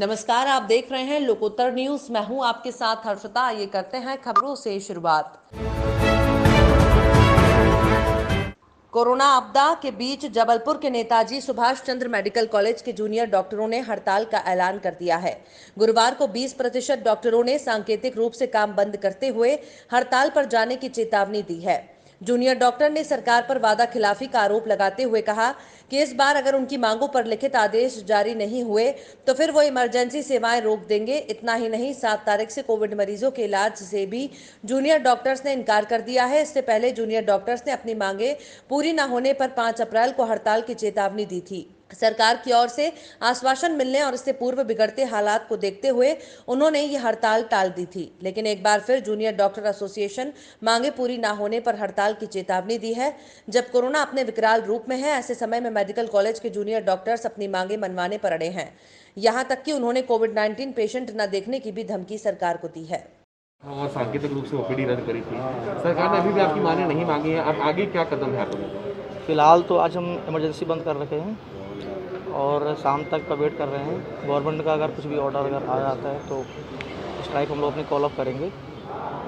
नमस्कार, आप देख रहे हैं लोकोत्तर न्यूज। मैं हूं आपके साथ हर्षिता। ये करते हैं खबरों से शुरुआत। कोरोना आपदा के बीच जबलपुर के नेताजी सुभाष चंद्र मेडिकल कॉलेज के जूनियर डॉक्टरों ने हड़ताल का ऐलान कर दिया है। गुरुवार को 20% डॉक्टरों ने सांकेतिक रूप से काम बंद करते हुए हड़ताल पर जाने की चेतावनी दी है। जूनियर डॉक्टर ने सरकार पर वादा खिलाफी का आरोप लगाते हुए कहा कि इस बार अगर उनकी मांगों पर लिखित आदेश जारी नहीं हुए तो फिर वो इमरजेंसी सेवाएं रोक देंगे। इतना ही नहीं, 7 तारीख से कोविड मरीजों के इलाज से भी जूनियर डॉक्टर्स ने इनकार कर दिया है। इससे पहले जूनियर डॉक्टर्स ने अपनी मांगे पूरी न होने पर 5 अप्रैल को हड़ताल की चेतावनी दी थी। सरकार की ओर से आश्वासन मिलने और इससे पूर्व बिगड़ते हालात को देखते हुए उन्होंने ये हड़ताल टाल दी थी, लेकिन एक बार फिर जूनियर डॉक्टर एसोसिएशन मांगे पूरी न होने पर हड़ताल की चेतावनी दी है। जब कोरोना अपने विकराल रूप में है, ऐसे समय में मेडिकल कॉलेज के जूनियर डॉक्टर्स अपनी मांगे मनवाने पर अड़े हैं। यहां तक कि उन्होंने कोविड-19 पेशेंट न देखने की भी धमकी सरकार को दी है। और सांकेतिक रूप से ओपीडी रद्द करी थी। सरकार ने अभी भी आपकी मांगें नहीं मांगी हैं। अब आगे क्या कदम है आपके? फ़िलहाल तो आज हम इमरजेंसी बंद कर रखे हैं और शाम तक का वेट कर रहे हैं। गवर्नमेंट का अगर कुछ भी ऑर्डर अगर आ जाता है तो स्ट्राइक हम लोग अपनी कॉल ऑफ करेंगे,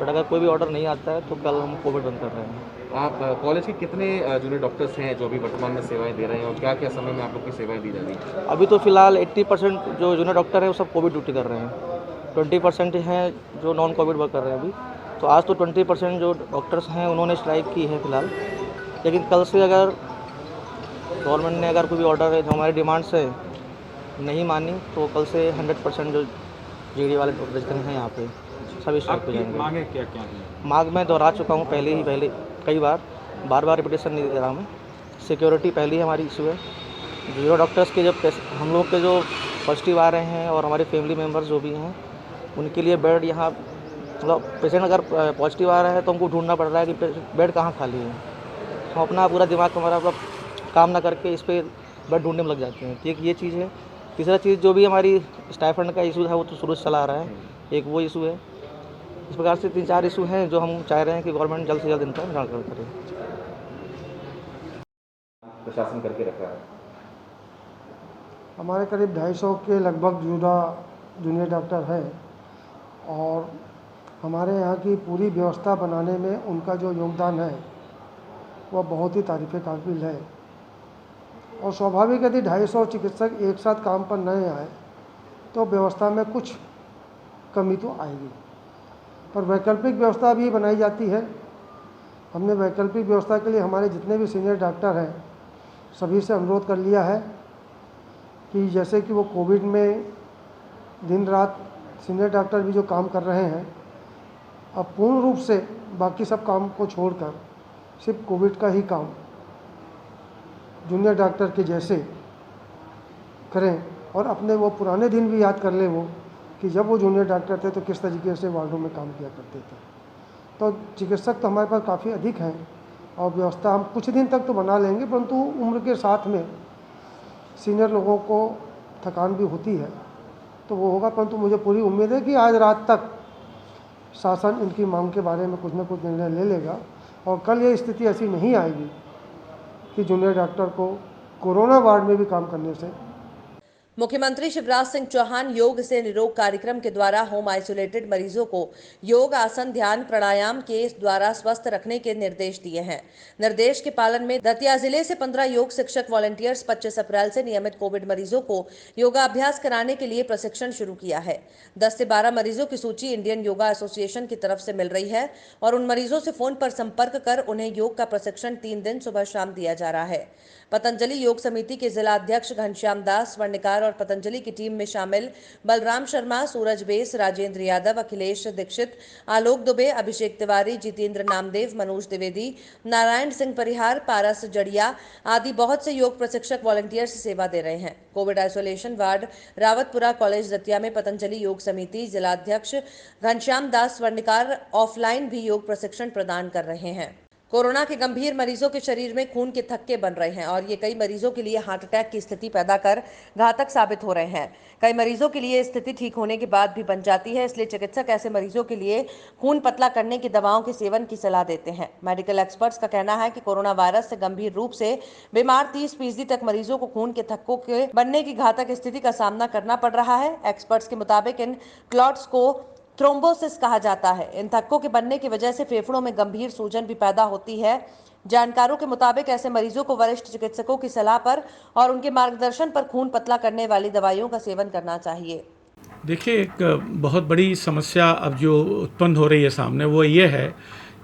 बट अगर कोई भी ऑर्डर नहीं आता है तो कल हम कोविड बंद कर रहे हैं। आप कॉलेज के कितने जूनियर डॉक्टर्स हैं जो अभी वर्तमान में सेवाएं दे रहे हैं और क्या क्या समय में आप लोग की सेवाएं दी जा रही हैं? अभी तो फ़िलहाल 80% जो जूनियर डॉक्टर हैं वो सब कोविड ड्यूटी कर रहे हैं। 20% हैं जो नॉन कोविड वर्क कर रहे हैं अभी। तो आज तो 20% जो डॉक्टर्स हैं उन्होंने स्ट्राइक की है फ़िलहाल, लेकिन कल से अगर गवर्नमेंट ने अगर कोई भी ऑर्डर है जो हमारी डिमांड्स है नहीं मानी तो कल से 100% जो जीडी वाले डॉक्टर हैं यहाँ पे सभी स्ट्राइक पे जाएंगे। मांगे क्या क्या हैं? मांग मैं दोहरा चुका हूँ पहले कई बार रिपीटेशन नहीं दे रहा मैं। सिक्योरिटी पहली हमारी इशू है। जीरो डॉक्टर्स के जब हम लोग के जो पॉजिटिव आ रहे हैं और हमारे फैमिली मेम्बर्स जो भी हैं उनके लिए बेड यहाँ मतलब पेशेंट अगर पॉजिटिव आ रहा है तो हमको ढूंढना पड़ रहा है कि बेड कहाँ खाली है। हम अपना पूरा दिमाग हमारा मतलब काम ना करके इस पर बेड ढूंढने में लग जाते हैं। एक ये चीज़ है। तीसरा चीज़ जो भी हमारी स्टाइफंड का इशू है वो तो शुरू से चला आ रहा है, एक वो इशू है। इस प्रकार से 3-4 इशू हैं जो हम चाह रहे हैं कि गवर्नमेंट जल्द से जल्द इनका निराकरण करे। प्रशासन करके रखा है। हमारे करीब 250 के लगभग जूनियर डॉक्टर हैं और हमारे यहाँ की पूरी व्यवस्था बनाने में उनका जो योगदान है वह बहुत ही तारीफ़ काबिल है। और स्वाभाविक यदि 250 चिकित्सक एक साथ काम पर नहीं आए तो व्यवस्था में कुछ कमी तो आएगी, पर वैकल्पिक व्यवस्था भी बनाई जाती है। हमने वैकल्पिक व्यवस्था के लिए हमारे जितने भी सीनियर डॉक्टर हैं सभी से अनुरोध कर लिया है कि जैसे कि वो कोविड में दिन रात सीनियर डॉक्टर भी जो काम कर रहे हैं, अब पूर्ण रूप से बाकी सब काम को छोड़कर सिर्फ कोविड का ही काम जूनियर डॉक्टर के जैसे करें और अपने वो पुराने दिन भी याद कर लें वो कि जब वो जूनियर डॉक्टर थे तो किस तरीके से वार्डों में काम किया करते थे। तो चिकित्सक तो हमारे पास काफ़ी अधिक हैं और व्यवस्था हम कुछ दिन तक तो बना लेंगे, परंतु उम्र के साथ में सीनियर लोगों को थकान भी होती है तो वो होगा। परंतु मुझे पूरी उम्मीद है कि आज रात तक शासन इनकी मांग के बारे में कुछ न कुछ निर्णय ले लेगा और कल ये स्थिति ऐसी नहीं आएगी कि जूनियर डॉक्टर को कोरोना वार्ड में भी काम करने से। मुख्यमंत्री शिवराज सिंह चौहान योग से निरोग कार्यक्रम के द्वारा होम आइसोलेटेड मरीजों को योग, आसन, ध्यान, प्राणायाम के द्वारा स्वस्थ रखने के निर्देश दिए हैं। निर्देश के पालन में दतिया जिले से 15 योग शिक्षक वॉलंटियर्स 25 अप्रैल से नियमित कोविड मरीजों को योगाभ्यास कराने के लिए प्रशिक्षण शुरू किया है। 10 से 12 मरीजों की सूची इंडियन योगा एसोसिएशन की तरफ से मिल रही है और उन मरीजों से फोन पर संपर्क कर उन्हें योग का प्रशिक्षण 3 दिन सुबह शाम दिया जा रहा है। पतंजलि योग समिति के जिला अध्यक्ष घनश्याम दास स्वर्णिकार और पतंजलि की टीम में शामिल बलराम शर्मा, सूरज बेस, राजेंद्र यादव, अखिलेश दीक्षित, आलोक दुबे, अभिषेक तिवारी, जितेंद्र नामदेव, मनोज द्विवेदी, नारायण सिंह परिहार, पारस जड़िया आदि बहुत से योग प्रशिक्षक वॉलंटियर्स सेवा दे रहे हैं। Covid isolation ward Rawatpura college Datia में पतंजलि योग समिति जिलाध्यक्ष घनश्याम दास स्वर्णिकार ऑफलाइन भी योग प्रशिक्षण प्रदान कर रहे हैं। कोरोना के गंभीर मरीजों के शरीर में खून के थक्के बन रहे हैं और ये कई मरीजों के लिए हार्ट अटैक की स्थिति पैदा कर घातक साबित हो रहे हैं। कई मरीजों के लिए स्थिति ठीक होने के बाद भी बन जाती है, इसलिए चिकित्सक ऐसे मरीजों के लिए खून पतला करने की दवाओं के सेवन की सलाह देते हैं। मेडिकल एक्सपर्ट्स का कहना है कि कोरोना वायरस से गंभीर रूप से बीमार 30% तक मरीजों को खून के थक्कों के बनने की घातक स्थिति का सामना करना पड़ रहा है। एक्सपर्ट्स के मुताबिक इन क्लॉट्स को थ्रोम्बोसिस कहा जाता है। इन थक्कों के बनने की वजह से फेफड़ों में गंभीर सूजन भी पैदा होती है। जानकारों के मुताबिक ऐसे मरीजों को वरिष्ठ चिकित्सकों की सलाह पर और उनके मार्गदर्शन पर खून पतला करने वाली दवाइयों का सेवन करना चाहिए। देखिए, एक बहुत बड़ी समस्या अब जो उत्पन्न हो रही है सामने, वो ये है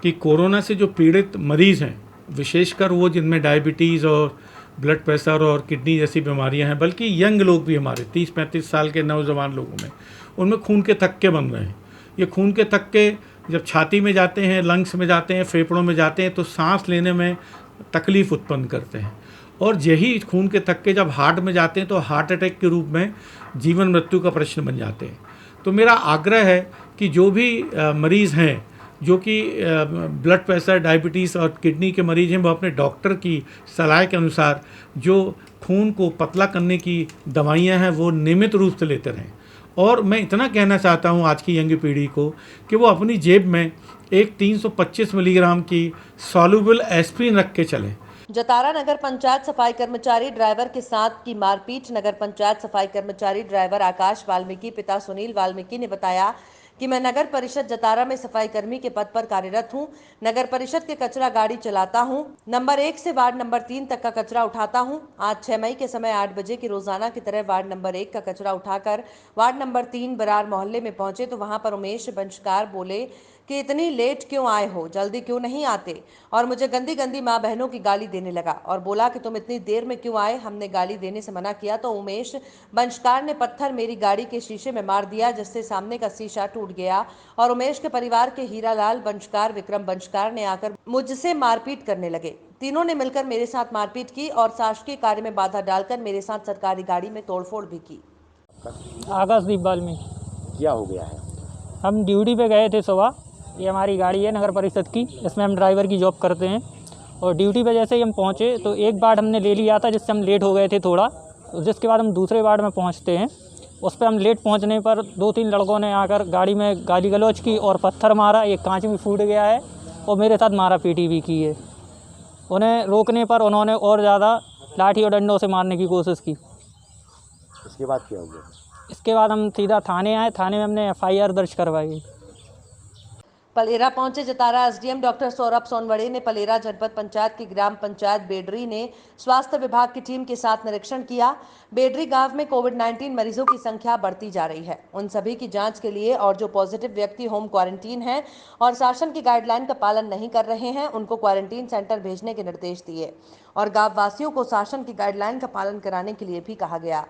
कि कोरोना से जो पीड़ित मरीज़ हैं, विशेषकर वो जिनमें डायबिटीज़ और ब्लड प्रेशर और किडनी जैसी बीमारियां हैं, बल्कि यंग लोग भी हमारे 30-35 साल के नौजवान लोगों में, उनमें खून के थक्के बन रहे हैं। ये खून के थक्के जब छाती में जाते हैं, लंग्स में जाते हैं, फेफड़ों में जाते हैं, तो सांस लेने में तकलीफ़ उत्पन्न करते हैं। और यही खून के थक्के जब हार्ट में जाते हैं तो हार्ट अटैक के रूप में जीवन मृत्यु का प्रश्न बन जाते हैं। तो मेरा आग्रह है कि जो भी मरीज़ हैं, जो कि ब्लड प्रेशर, डायबिटीज़ और किडनी के मरीज़ हैं, वो अपने डॉक्टर की सलाह के अनुसार जो खून को पतला करने की दवाइयां हैं वो नियमित रूप से लेते रहें। और मैं इतना कहना चाहता हूं आज की यंग पीढ़ी को कि वो अपनी जेब में एक 325 मिलीग्राम की सॉल्युबल एस्प्रिन रख के चलें। जतारा नगर पंचायत सफाई कर्मचारी ड्राइवर के साथ की मारपीट। नगर पंचायत सफाई कर्मचारी ड्राइवर आकाश वाल्मीकि पिता सुनील वाल्मीकि ने बताया कि मैं नगर परिषद जतारा में सफाई कर्मी के पद पर कार्यरत हूं। नगर परिषद के कचरा गाड़ी चलाता हूं। नंबर 1 से वार्ड नंबर 3 तक का कचरा उठाता हूं। आज 6 मई के समय 8 बजे की रोजाना की तरह वार्ड नंबर 1 का कचरा उठाकर वार्ड नंबर 3 बरार मोहल्ले में पहुंचे तो वहां पर उमेश बंशकार बोले कि इतनी लेट क्यों आए हो, जल्दी क्यों नहीं आते, और मुझे गंदी गंदी माँ बहनों की गाली देने लगा और बोला कि तुम इतनी देर में क्यों आए। हमने गाली देने से मना किया तो उमेश बंशकार ने पत्थर मेरी गाड़ी के शीशे में मार दिया, जिससे सामने का शीशा टूट गया और उमेश के परिवार के हीरालाल बंशकार, विक्रम बंशकार ने आकर मुझसे मारपीट करने लगे। तीनों ने मिलकर मेरे साथ मारपीट की और शासकीय कार्य में बाधा डालकर मेरे साथ सरकारी गाड़ी में तोड़फोड़ भी की। आकाशदीप वाल्मीकि। क्या हो गया है? हम ड्यूटी पे गए थे सुबह। ये हमारी गाड़ी है नगर परिषद की, इसमें हम ड्राइवर की जॉब करते हैं। और ड्यूटी पे जैसे ही हम पहुँचे तो एक वार्ड हमने ले लिया था, जिससे हम लेट हो गए थे थोड़ा। जिसके बाद हम दूसरे वार्ड में पहुँचते हैं, उस पर हम लेट पहुँचने पर 2-3 लड़कों ने आकर गाड़ी में गाली गलौज की और पत्थर मारा। एक कांच भी फूट गया है और मेरे साथ मारा पीटी भी की है। उन्हें रोकने पर उन्होंने और ज़्यादा लाठी और डंडों से मारने की कोशिश की। इसके बाद क्या हो गया? इसके बाद हम सीधा थाने आए। थाने में हमने FIR दर्ज करवाई। पलेरा पहुंचे जतारा एसडीएम डॉक्टर सौरभ सोनवड़े ने पलेरा जनपद पंचायत की ग्राम पंचायत बेडरी ने स्वास्थ्य विभाग की टीम के साथ निरीक्षण किया। बेडरी गांव में कोविड-19 मरीजों की संख्या बढ़ती जा रही है। उन सभी की जांच के लिए और जो पॉजिटिव व्यक्ति होम क्वारंटीन हैं और शासन की गाइडलाइन का पालन नहीं कर रहे हैं, उनको क्वारंटीन सेंटर भेजने के निर्देश दिए और गाँव वासियों को शासन की गाइडलाइन का पालन कराने के लिए भी कहा गया।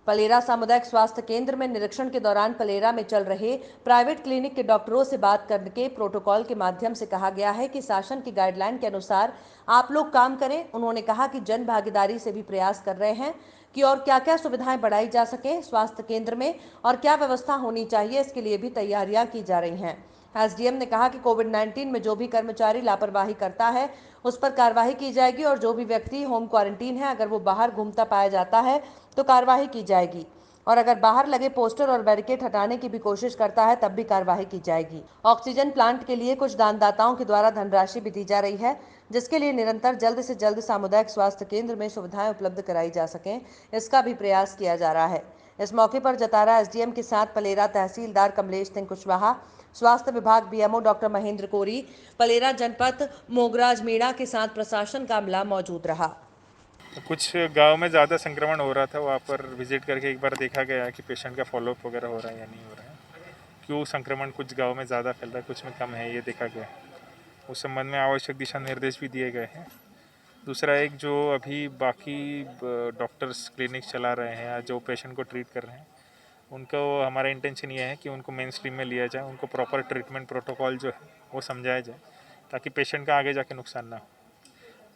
पलेरा सामुदायिक स्वास्थ्य केंद्र में निरीक्षण के दौरान पलेरा में चल रहे प्राइवेट क्लिनिक के डॉक्टरों से बात करके प्रोटोकॉल के माध्यम से कहा गया है कि शासन की गाइडलाइन के अनुसार आप लोग काम करें। उन्होंने कहा कि जन भागीदारी से भी प्रयास कर रहे हैं कि और क्या क्या सुविधाएं बढ़ाई जा सके स्वास्थ्य केंद्र में और क्या व्यवस्था होनी चाहिए, इसके लिए भी तैयारियां की जा रही हैं। एसडीएम ने कहा कि कोविड-19 में जो भी कर्मचारी लापरवाही करता है उस पर कार्रवाई की जाएगी और जो भी व्यक्ति होम क्वारंटीन है, अगर वो बाहर घूमता पाया जाता है तो कार्रवाई की जाएगी और अगर बाहर लगे पोस्टर और बैरिकेड हटाने की भी कोशिश करता है तब भी कार्रवाई की जाएगी। ऑक्सीजन प्लांट के लिए कुछ दानदाताओं के द्वारा धनराशि भी दी जा रही है, जिसके लिए निरंतर जल्द से जल्द सामुदायिक स्वास्थ्य केंद्र में सुविधाएं उपलब्ध कराई जा सकें, इसका भी प्रयास किया जा रहा है। इस मौके पर जतारा एसडीएम के साथ पलेरा तहसीलदार कमलेश सिंह कुशवाहा, स्वास्थ्य विभाग बीएमओ डॉक्टर महेंद्र कोरी, पलेरा जनपद मोगराज मीणा के साथ प्रशासन का अमला मौजूद रहा। कुछ गांव में ज़्यादा संक्रमण हो रहा था, वहाँ पर विजिट करके एक बार देखा गया कि पेशेंट का फॉलोअप वगैरह हो रहा है या नहीं हो रहा है, क्यों संक्रमण कुछ गांव में ज़्यादा फैल रहा है, कुछ में कम है, ये देखा गया। उस संबंध में आवश्यक दिशा निर्देश भी दिए गए हैं। दूसरा, एक जो अभी बाकी डॉक्टर्स क्लिनिक चला रहे हैं या जो पेशेंट को ट्रीट कर रहे हैं, उनको हमारा इंटेंशन ये है कि उनको मेन स्ट्रीम में लिया जाए, उनको प्रॉपर ट्रीटमेंट प्रोटोकॉल जो है वो समझाया जाए ताकि पेशेंट का आगे जाके नुकसान ना हो।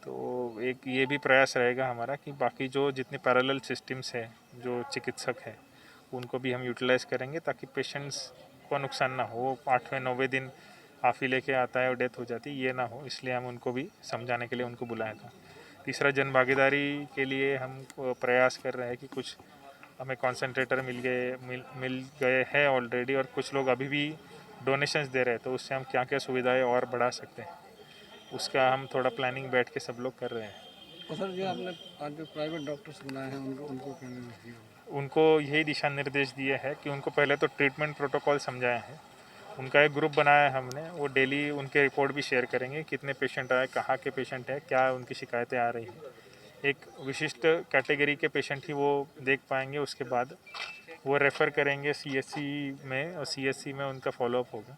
तो एक ये भी प्रयास रहेगा हमारा कि बाकी जो जितने पैरेलल सिस्टम्स हैं, जो चिकित्सक हैं, उनको भी हम यूटिलाइज़ करेंगे ताकि पेशेंट्स को नुकसान ना हो। 8वें 9वें दिन हाफी लेके आता है और डेथ हो जाती है, ये ना हो, इसलिए हम उनको भी समझाने के लिए उनको बुलाया था। तीसरा, जन भागीदारी के लिए हम प्रयास कर रहे हैं कि कुछ हमें कॉन्सेंट्रेटर मिल गए हैं ऑलरेडी, और कुछ लोग अभी भी डोनेशंस दे रहे हैं, तो उससे हम क्या क्या सुविधाएं और बढ़ा सकते हैं, उसका हम थोड़ा प्लानिंग बैठ के सब लोग कर रहे हैं। तो सर जो आपने आज जो प्राइवेट डॉक्टर्स बनाए हैं उनको यही दिशा निर्देश दिए हैं कि उनको पहले तो ट्रीटमेंट प्रोटोकॉल समझाए हैं, उनका एक ग्रुप बनाया है हमने, वो डेली उनके रिपोर्ट भी शेयर करेंगे, कितने पेशेंट आए, कहाँ के पेशेंट हैं, क्या उनकी शिकायतें आ रही हैं। एक विशिष्ट कैटेगरी के पेशेंट ही वो देख पाएंगे, उसके बाद वो रेफ़र करेंगे सीएससी में, और सीएससी में उनका फॉलोअप होगा।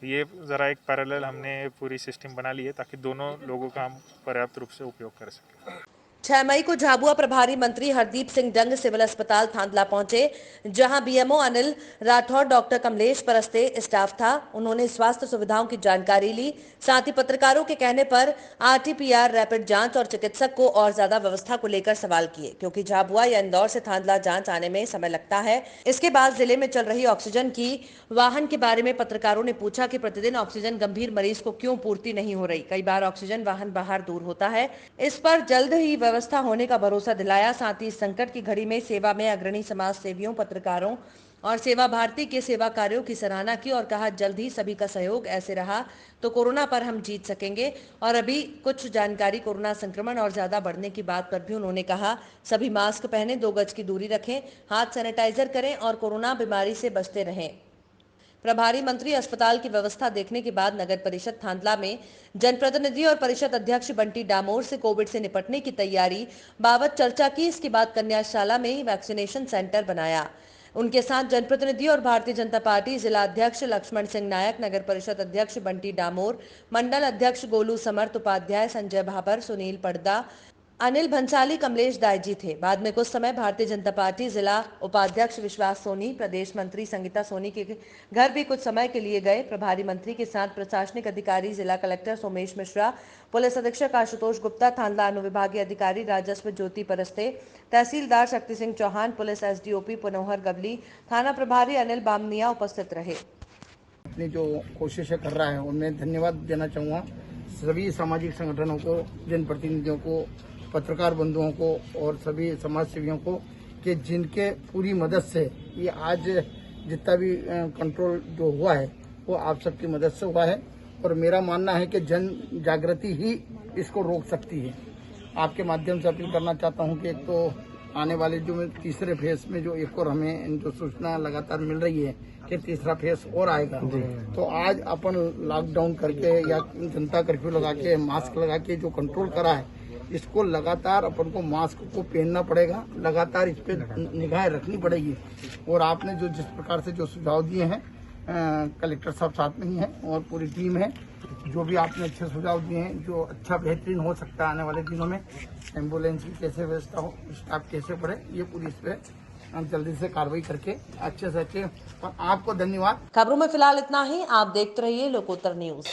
ये ज़रा एक पैरेलल हमने पूरी सिस्टम बना ली है ताकि दोनों लोगों का हम पर्याप्त रूप से उपयोग कर सकें। 6 मई को झाबुआ प्रभारी मंत्री हरदीप सिंह डंग सिविल अस्पताल थांदला पहुंचे, जहां BMO Anil Rathore, doctor Kamlesh Paraste staff था। उन्होंने स्वास्थ्य सुविधाओं की जानकारी ली, साथ ही पत्रकारों के कहने पर आरटीपीआर रैपिड जांच और चिकित्सक को और ज्यादा व्यवस्था को लेकर सवाल किए, क्योंकि झाबुआ या इंदौर से थांदला जांच आने में समय लगता है। इसके बाद जिले में चल रही ऑक्सीजन की वाहन के बारे में पत्रकारों ने पूछा कि प्रतिदिन ऑक्सीजन गंभीर मरीज को क्यों पूर्ति नहीं हो रही, कई बार ऑक्सीजन वाहन बाहर दूर होता है। इस पर जल्द ही व्यवस्था होने का भरोसा दिलाया। साथ ही संकट की घड़ी में सेवा में अग्रणी समाज सेवियों, पत्रकारों और सेवा भारती के सेवा कार्यों की सराहना की और कहा, जल्द ही सभी का सहयोग ऐसे रहा तो कोरोना पर हम जीत सकेंगे। और अभी कुछ जानकारी कोरोना संक्रमण और ज्यादा बढ़ने की बात पर भी उन्होंने कहा, सभी मास्क पहने, 2 गज की दूरी रखें, हाथ सैनिटाइजर करें और कोरोना बीमारी से बचते रहें। प्रभारी मंत्री अस्पताल की व्यवस्था देखने के बाद नगर परिषद थांदला में जनप्रतिनिधि और परिषद अध्यक्ष बंटी डामोर से कोविड से निपटने की तैयारी बाबत चर्चा की। इसके बाद कन्याशाला में ही वैक्सीनेशन सेंटर बनाया। उनके साथ जनप्रतिनिधि और भारतीय जनता पार्टी जिला अध्यक्ष लक्ष्मण सिंह नायक, नगर परिषद अध्यक्ष बंटी डामोर, मंडल अध्यक्ष गोलू समर्थ, उपाध्याय संजय भाबर, सुनील पड़दा, अनिल भंसाली, कमलेश दायजी थे। बाद में कुछ समय भारतीय जनता पार्टी जिला उपाध्यक्ष विश्वास सोनी, प्रदेश मंत्री संगीता सोनी के घर भी कुछ समय के लिए गए। प्रभारी मंत्री के साथ प्रशासनिक अधिकारी, जिला कलेक्टर सोमेश मिश्रा, पुलिस अधीक्षक आशुतोष गुप्ता, थांदला अनुविभागीय अधिकारी राजस्व ज्योति परस्ते, तहसीलदार शक्ति सिंह चौहान, पुलिस एसडीओपी पुनोहर गवली, थाना प्रभारी अनिल बामनिया उपस्थित रहे। अपनी जो कोशिशें कर रहा है उनमें धन्यवाद देना चाहूँगा सभी सामाजिक संगठनों को, जनप्रतिनिधियों को, पत्रकार बंधुओं को और सभी समाज सेवियों को, कि जिनके पूरी मदद से ये आज जितना भी कंट्रोल जो हुआ है वो आप सबकी मदद से हुआ है। और मेरा मानना है कि जन जागृति ही इसको रोक सकती है। आपके माध्यम से अपील करना चाहता हूँ कि एक तो आने वाले जो तीसरे फेज में जो एक और हमें जो सूचना लगातार मिल रही है कि तीसरा फेज और आएगा, तो आज अपन लॉकडाउन करके या जनता कर्फ्यू लगा के, मास्क लगा के जो कंट्रोल करा है, इसको लगातार अपन को मास्क को पहनना पड़ेगा, लगातार इस पे निगाह रखनी पड़ेगी। और आपने जो जिस प्रकार से जो सुझाव दिए हैं, कलेक्टर साहब साथ में ही हैं और पूरी टीम है, जो भी आपने अच्छे सुझाव दिए हैं, जो अच्छा बेहतरीन हो सकता है आने वाले दिनों में, एम्बुलेंस की कैसे व्यवस्था हो, स्टाफ कैसे बढ़े, ये पूरी इस पे जल्दी से कार्रवाई करके अच्छे से अच्छे। और आपको धन्यवाद। खबरों में फिलहाल इतना ही। आप देखते रहिए लोकोत्तर न्यूज।